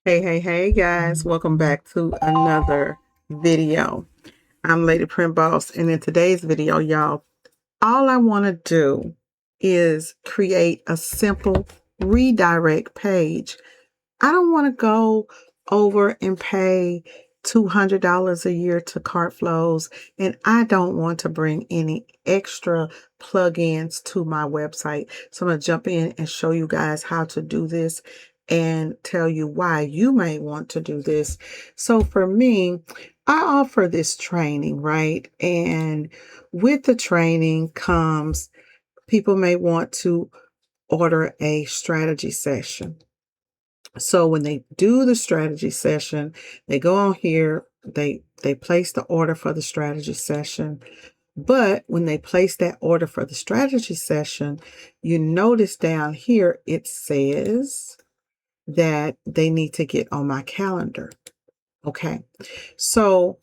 Hey guys, welcome back to another video. I'm Lady PrintBoss, and in today's video, y'all, all I want to do is create a simple redirect page. I don't want to go over and pay $200 a year to CartFlows, and I don't want to bring any extra plugins to my website. So I'm going to jump in and show you guys how to do this and tell you why you may want to do this. So for me, I offer this training, right? And with the training comes people may want to order a strategy session. So when they do the strategy session, they go on here, they place the order for the strategy session. But when they place that order for the strategy session, you notice down here it says that they need to get on my calendar. Okay. So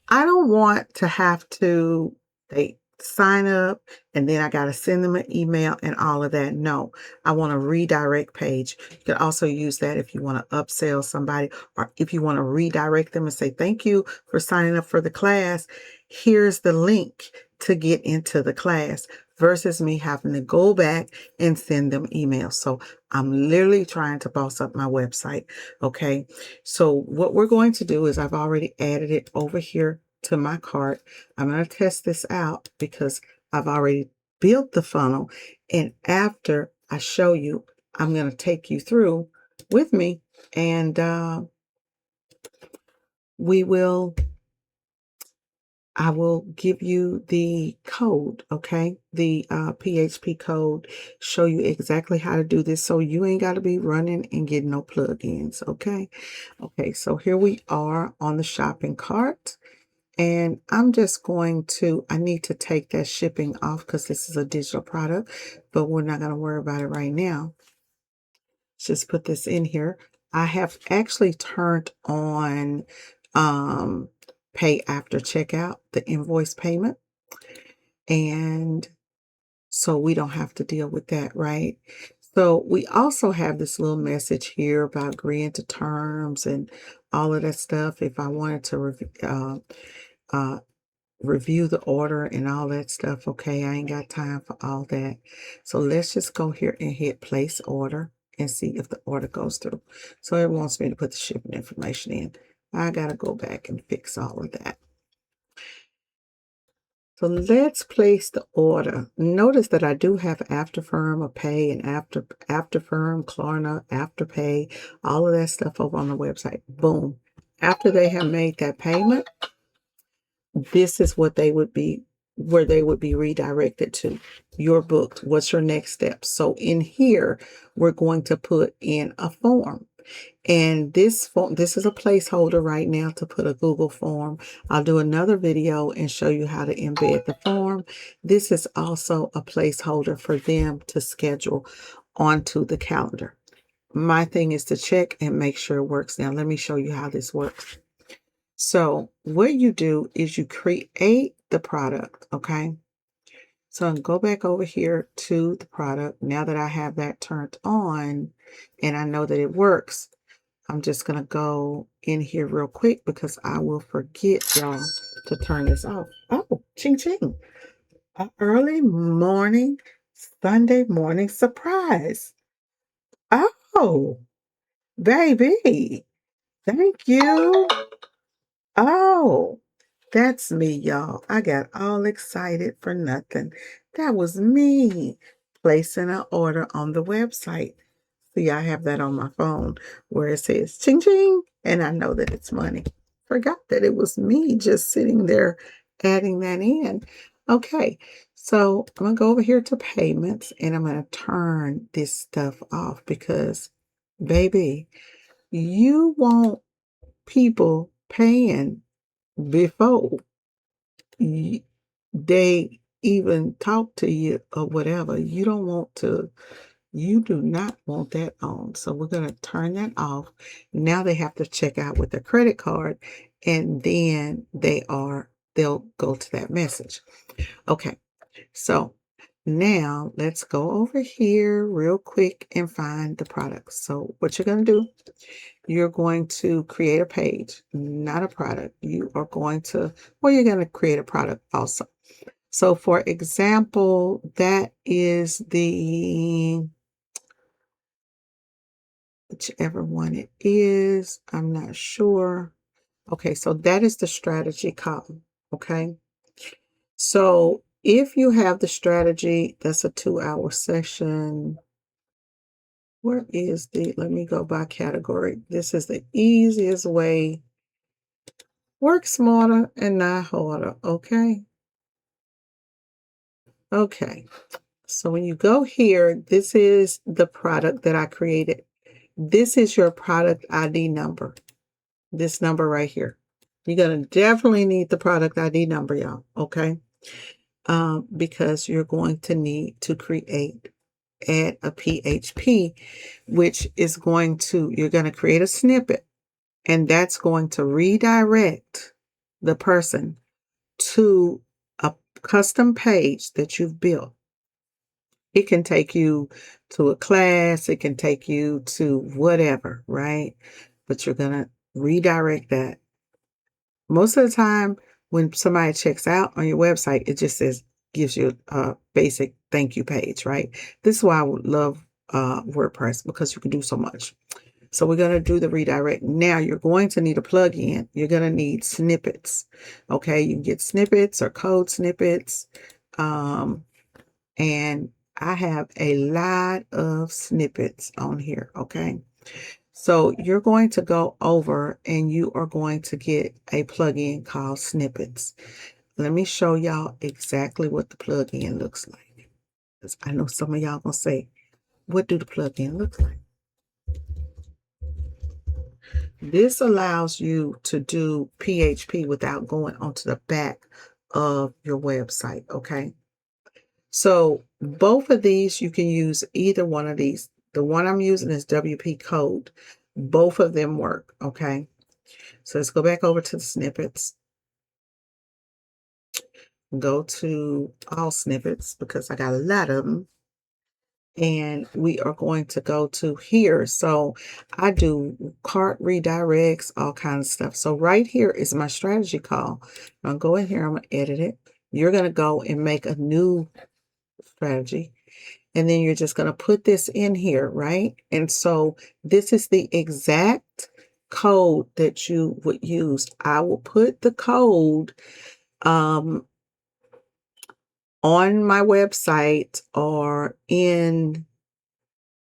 I don't want to have to they sign up and then I got to send them an email and all of that. No, I want a redirect page. You can also use that if you want to upsell somebody or if you want to redirect them and say, thank you for signing up for the class. Here's the link to get into the class versus me having to go back and send them emails. So I'm literally trying to boss up my website. Okay. So what we're going to do is I've already added it over here to my cart. I'm going to test this out because I've already built the funnel. And after I show you, I'm going to take you through with me and we will I will give you the code, okay? The PHP code, show you exactly how to do this so you ain't got to be running and getting no plugins, okay? Okay, so here we are on the shopping cart. And I'm just going to, I need to take that shipping off because this is a digital product, but we're not going to worry about it right now. Let's just put this in here. I have actually turned on pay after checkout, the invoice payment. And so we don't have to deal with that, right? So we also have this little message here about agreeing to terms and all of that stuff. If I wanted to review the order and all that stuff. Okay, I ain't got time for all that. So let's just go here and hit place order and see if the order goes through. So it wants me to put the shipping information in. I got to go back and fix all of that. So let's place the order. Notice that I do have Afterfirm, a pay, and Afterfirm, Klarna, Afterpay, all of that stuff over on the website. Boom. After they have made that payment, this is what they would be, where they would be redirected to. You're booked. What's your next step? So in here, we're going to put in a form. And this form, this is a placeholder right now to put a Google form. I'll do another video and show you how to embed the form. This is also a placeholder for them to schedule onto the calendar. My thing is to check and make sure it works. Now, let me show you how this works. So what you do is you create the product, okay? So I'll go back over here to the product. Now that I have that turned on and I know that it works, I'm just going to go in here real quick because I will forget, y'all, to turn this off. Oh, ching ching. An early morning, Sunday morning surprise. Oh, baby. Thank you. Oh, that's me, y'all. I got all excited for nothing. That was me placing an order on the website. See, I have that on my phone where it says ching ching, and I know that it's money. Forgot that it was me just sitting there adding that in. Okay, so I'm going to go over here to payments and I'm going to turn this stuff off because, baby, you want people paying before they even talk to you or whatever. You do not want that on. So we're going to turn that off. Now they have to check out with their credit card and then they'll go to that message. Okay. So Now let's go over here real quick and find the product. So what you're going to do, you're going to create a page, not a product. You are going to, well, you're going to create a product also. So for example, that is the, whichever one it is, I'm not sure. Okay, so that is the strategy column. Okay. So if you have the strategy, that's a 2-hour session. Where is the, let me go by category. This is the easiest way. Work smarter and not harder. Okay. Okay. So when you go here, this is the product that I created. This is your product ID number. This number right here. You're going to definitely need the product ID number, y'all. Okay. Because you're going to need to add a PHP, which is going to, you're going to create a snippet, and that's going to redirect the person to a custom page that you've built. It can take you to a class, it can take you to whatever, right? But you're going to redirect that. Most of the time, when somebody checks out on your website, it just gives you a basic thank you page, right? This is why I would love WordPress, because you can do so much. So we're going to do the redirect. Now you're going to need a plugin. You're going to need snippets. Okay, you can get snippets or code snippets. And I have a lot of snippets on here. Okay. So you're going to go over and you are going to get a plugin called Snippets. Let me show y'all exactly what the plugin looks like. Because I know some of y'all gonna say, what do the plugin look like? This allows you to do PHP without going onto the back of your website, okay? So both of these, you can use either one of these. The one I'm using is WP Code. Both of them work, okay? So let's go back over to the snippets. Go to all snippets because I got a lot of them. And we are going to go to here. So I do cart redirects, all kinds of stuff. So right here is my strategy call. I'm going to go in here, I'm going to edit it. You're going to go and make a new strategy. And then you're just going to put this in here, right? And so this is the exact code that you would use. I will put the code on my website or in,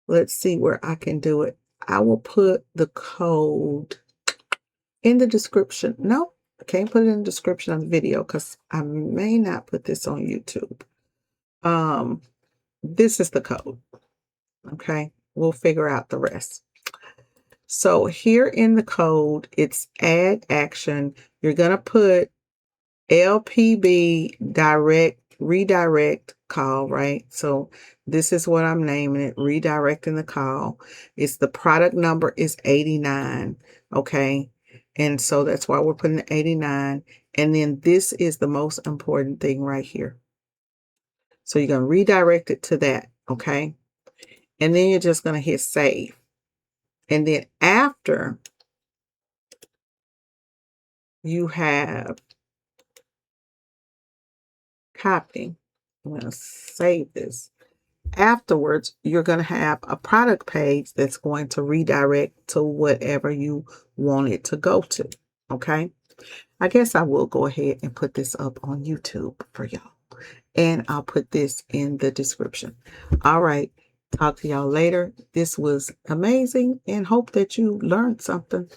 let's see where I can do it. I will put the code in the description. No, I can't put it in the description of the video because I may not put this on YouTube. This is the code. Okay, we'll figure out the rest. So here in the code, it's add action. You're going to put LPB redirect call, right? So this is what I'm naming it, redirecting the call. It's the product number is 89. Okay. And so that's why we're putting 89. And then this is the most important thing right here. So you're going to redirect it to that. Okay. And then you're just going to hit save. And then after you have copy, I'm going to save this. Afterwards, you're going to have a product page that's going to redirect to whatever you want it to go to. Okay. I guess I will go ahead and put this up on YouTube for y'all. And I'll put this in the description. All right. Talk to y'all later. This was amazing and hope that you learned something.